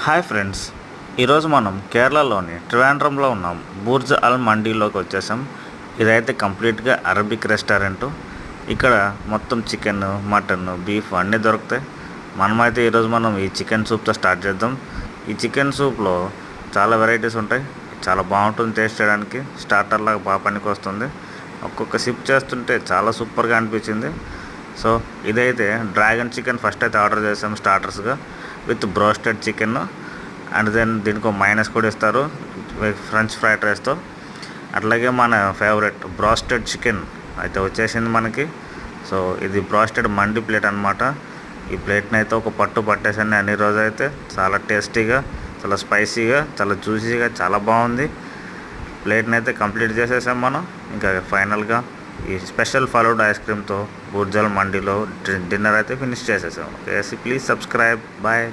Hi friends, ఈరోజు మనం కేరళలోని ట్రివాండ్రంలో ఉన్నాం. బుర్జ్ అల్ మండీలోకి వచ్చేసాం. ఇదైతే కంప్లీట్గా అరబిక్ రెస్టారెంట్. ఇక్కడ మొత్తం చికెన్, మటన్, బీఫ్ అన్నీ దొరుకుతాయి. మనమైతే ఈరోజు మనం ఈ చికెన్ సూప్తో స్టార్ట్ చేద్దాం. ఈ చికెన్ సూప్లో చాలా వెరైటీస్ ఉంటాయి. చాలా బాగుంటుంది టేస్ట్ చేయడానికి. స్టార్టర్ లాగా బాగా పనికి వస్తుంది. ఒక్కొక్క సిప్ చేస్తుంటే చాలా సూపర్గా అనిపించింది. సో ఇదైతే డ్రాగన్ చికెన్ ఫస్ట్ అయితే ఆర్డర్ చేసాం స్టార్టర్స్గా with broasted chicken. And then దీనికి మైనస్ కూడా ఇస్తారు ఫ్రెంచ్ ఫ్రైడ్ రైస్తో. అట్లాగే మన ఫేవరెట్ బ్రోస్టెడ్ చికెన్ అయితే వచ్చేసింది మనకి. సో ఇది బ్రోస్టెడ్ మండి ప్లేట్ అనమాట. ఈ ప్లేట్ని అయితే ఒక పట్టు పట్టేసాను అన్ని రోజు. అయితే చాలా టేస్టీగా, చాలా స్పైసీగా, చాలా జ్యూసీగా, చాలా బాగుంది. ప్లేట్ని అయితే కంప్లీట్ చేసేసాం మనం. ఇంకా ఫైనల్గా ఈ స్పెషల్ ఫలూడా ఐస్ క్రీమ్తో బుర్జ్ అల్ మండీలో డిన్నర్ అయితే ఫినిష్ చేసేసాం. Okay, please subscribe. బాయ్.